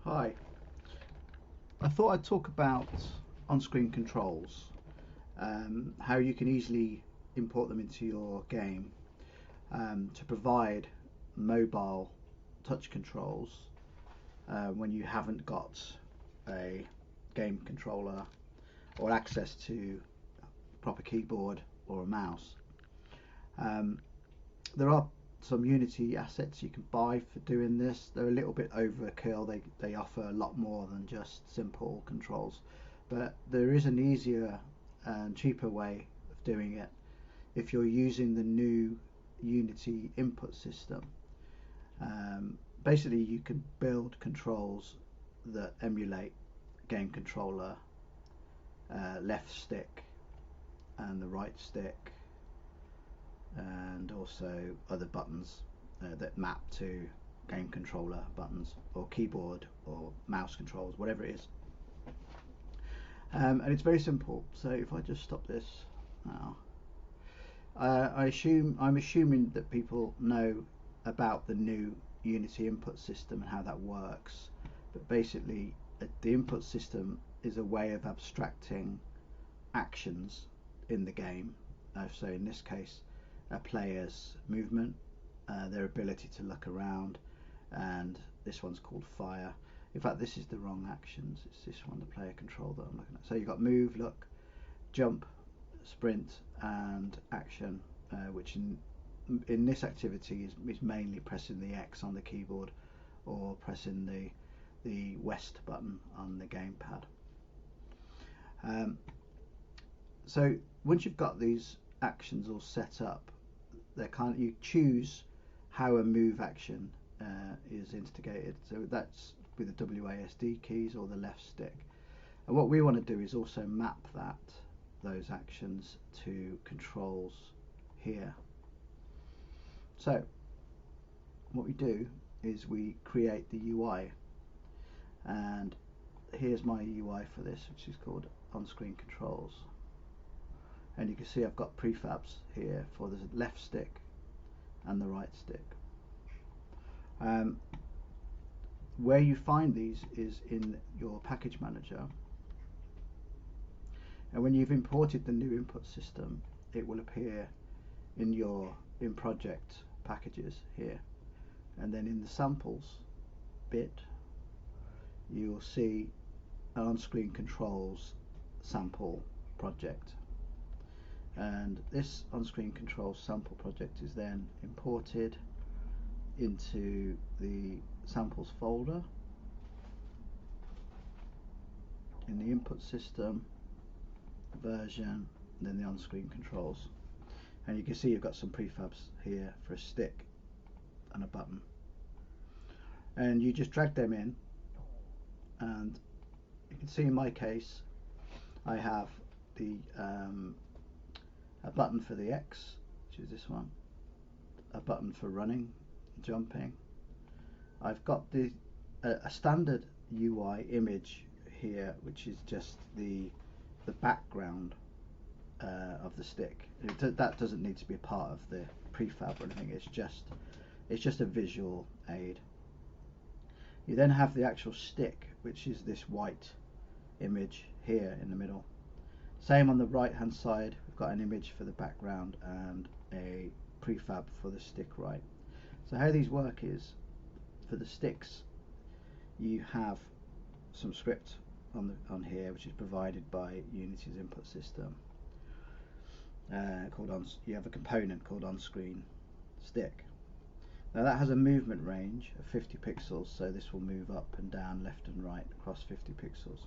Hi, I thought I'd talk about on-screen controls, how you can easily import them into your game to provide mobile touch controls when you haven't got a game controller or access to a proper keyboard or a mouse. There are some Unity assets you can buy for doing this. They're a little bit overkill. They offer a lot more than just simple controls, but there is an easier and cheaper way of doing it if you're using the new Unity input system. Basically, you can build controls that emulate game controller, left stick and the right stick, and also other buttons that map to game controller buttons or keyboard or mouse controls, whatever it is. And it's very simple. So if I just stop this now, I'm assuming that people know about the new Unity input system and how that works. But basically, the input system is a way of abstracting actions in the game. So in this case, a player's movement, their ability to look around, and this one's called fire. In fact, this is the wrong actions. It's this one, the player control, that I'm looking at. So you've got move, look, jump, sprint, and action, which in this activity is mainly pressing the X on the keyboard or pressing the west button on the gamepad. So once you've got these actions all set up, you choose how a move action is instigated. So that's with the WASD keys or the left stick. And what we want to do is also map those actions to controls here. So what we do is we create the UI, and here's my UI for this, which is called Onscreen Controls. And you can see I've got prefabs here for the left stick and the right stick. Where you find these is in your package manager, and when you've imported the new input system, it will appear in your in project packages here, and then in the samples bit you'll see an on-screen controls sample project. And this on-screen controls sample project is then imported into the samples folder in the input system, version, and then the on-screen controls. And you can see you've got some prefabs here for a stick and a button. And you just drag them in, and you can see in my case I have a button for the X, which is this one, a button for running, jumping. I've got a standard UI image here, which is just the background of the stick. That doesn't need to be a part of the prefab or anything. It's just a visual aid. You then have the actual stick, which is this white image here in the middle. Same on the right hand side, we've got an image for the background and a prefab for the stick right. So how these work is, for the sticks you have some script on here which is provided by Unity's input system. You have a component called Onscreen stick. Now that has a movement range of 50 pixels, so this will move up and down, left and right across 50 pixels.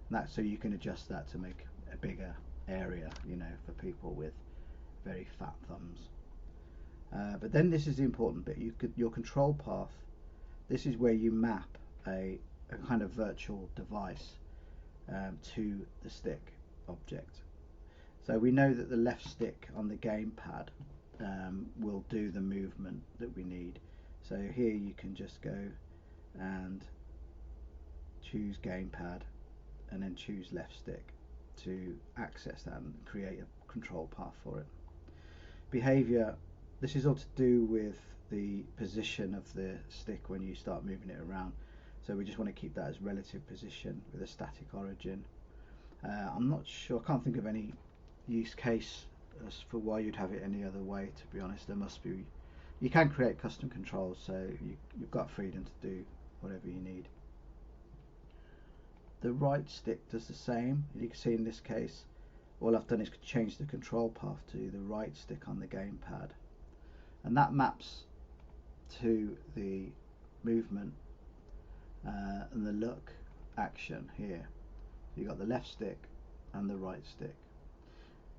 And that's so you can adjust that to make a bigger area, you know, for people with very fat thumbs. But then this is the important bit. Your control path. This is where you map a kind of virtual device to the stick object. So we know that the left stick on the gamepad will do the movement that we need. So here you can just go and choose gamepad and then choose left stick to access that and create a control path for it. Behavior, this is all to do with the position of the stick when you start moving it around. So we just want to keep that as relative position with a static origin. I'm not sure, I can't think of any use case as for why you'd have it any other way, to be honest. There must be, you can create custom controls, so you've got freedom to do whatever you need. The right stick does the same. You can see in this case, all I've done is change the control path to the right stick on the gamepad, and that maps to the movement and the look action here. You've got the left stick and the right stick.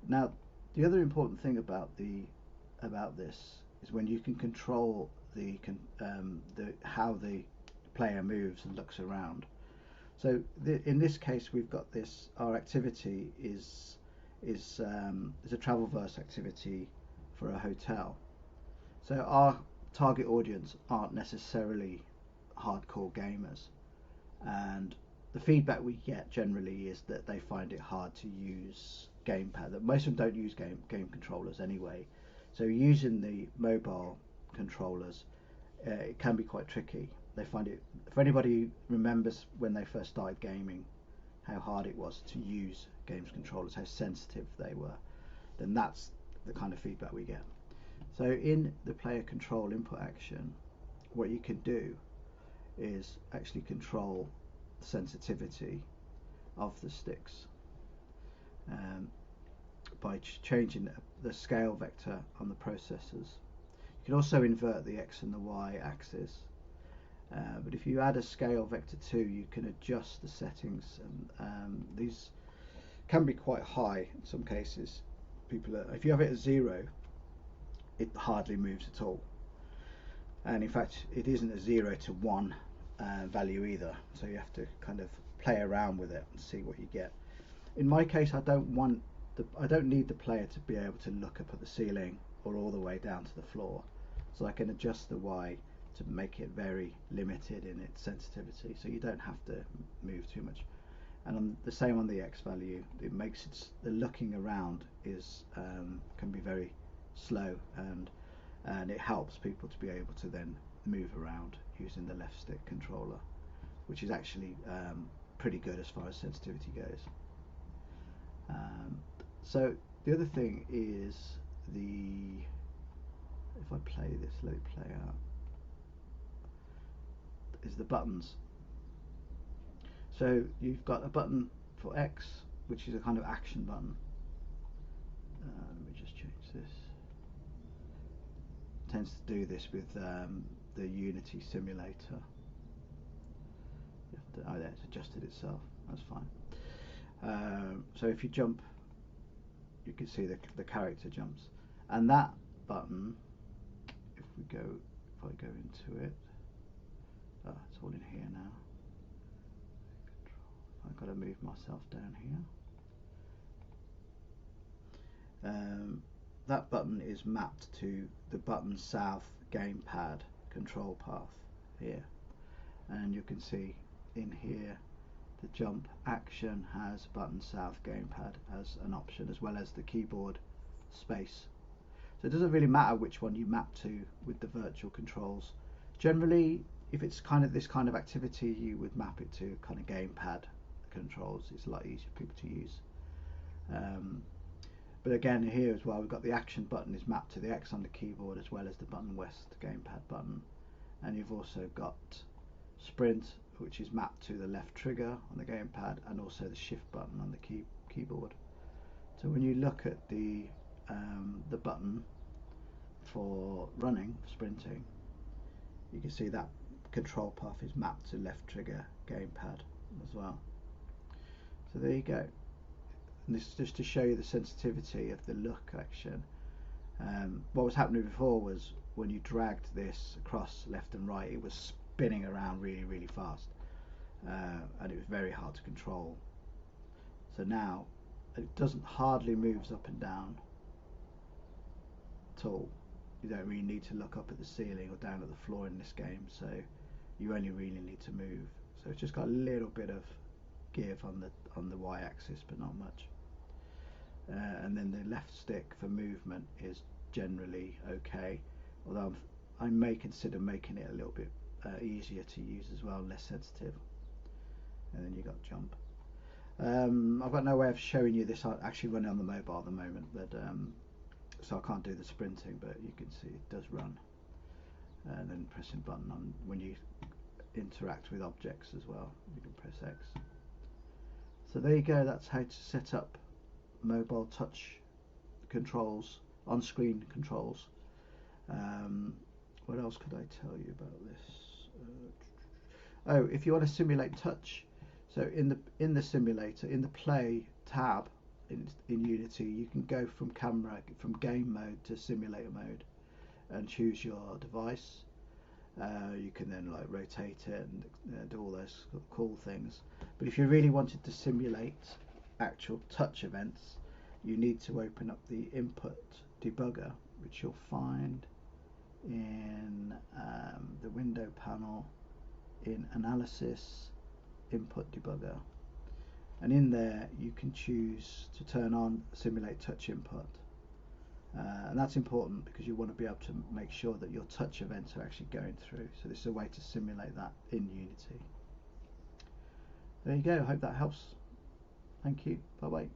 Now, the other important thing about this is when you can control how the player moves and looks around. So in this case, we've got this. Our activity is a travelverse activity for a hotel. So our target audience aren't necessarily hardcore gamers, and the feedback we get generally is that they find it hard to use gamepad. That most of them don't use game controllers anyway. So using the mobile controllers, it can be quite tricky. They find it. If anybody remembers when they first started gaming, how hard it was to use games controllers, how sensitive they were, then that's the kind of feedback we get. So in the player control input action, what you can do is actually control the sensitivity of the sticks by changing the scale vector on the processors. You can also invert the X and the Y axis, but if you add a scale vector 2, you can adjust the settings, and these can be quite high in some cases. If you have it at 0, it hardly moves at all, and in fact it isn't a 0 to 1 value either, so you have to kind of play around with it and see what you get. In my case, I don't need the player to be able to look up at the ceiling or all the way down to the floor, so I can adjust the Y to make it very limited in its sensitivity, so you don't have to move too much. And the same on the X value, it makes the looking around can be very slow, and it helps people to be able to then move around using the left stick controller, which is actually pretty good as far as sensitivity goes. So the other thing is if I play this, let it play out, is the buttons. So you've got a button for X, which is a kind of action button. Let me just change this. It tends to do this with the Unity simulator. Oh, yeah, it's adjusted itself. That's fine. So if you jump, you can see the character jumps, and that button, if I go into it, it's all in here now. I've got to move myself down here. That button is mapped to the button south gamepad control path here, and you can see in here the jump action has button south gamepad as an option, as well as the keyboard space. So it doesn't really matter which one you map to with the virtual controls. Generally, if it's kind of this kind of activity, you would map it to kind of gamepad controls. It's a lot easier for people to use. But again, here as well, we've got the action button is mapped to the X on the keyboard, as well as the button west gamepad button, and you've also got sprint, which is mapped to the left trigger on the gamepad, and also the shift button on the keyboard. So when you look at the button for running, sprinting, you can see that control path is mapped to left trigger gamepad as well. So there you go. And this is just to show you the sensitivity of the look action. What was happening before was when you dragged this across left and right, it was spinning around really, really fast, and it was very hard to control. So now it hardly moves up and down at all. You don't really need to look up at the ceiling or down at the floor in this game, so you only really need to move. So it's just got a little bit of give on the y-axis, but not much. And then the left stick for movement is generally okay, although I may consider making it a little bit easier to use as well, less sensitive. And then you got jump. I've got no way of showing you this. I actually run it on the mobile at the moment, but so I can't do the sprinting, but you can see it does run. And then pressing button on when you interact with objects as well, you can press X. So there you go, that's how to set up mobile touch controls, on-screen controls. What else could I tell you about this? Oh, if you want to simulate touch, so in the simulator, in the play tab in Unity, you can go from game mode to simulator mode and choose your device. You can then like rotate it and do all those cool things. But if you really wanted to simulate actual touch events, you need to open up the input debugger, which you'll find in the window panel in analysis, input debugger, and in there you can choose to turn on simulate touch input. And that's important because you want to be able to make sure that your touch events are actually going through. So this is a way to simulate that in Unity. There you go, I hope that helps. Thank you, bye bye.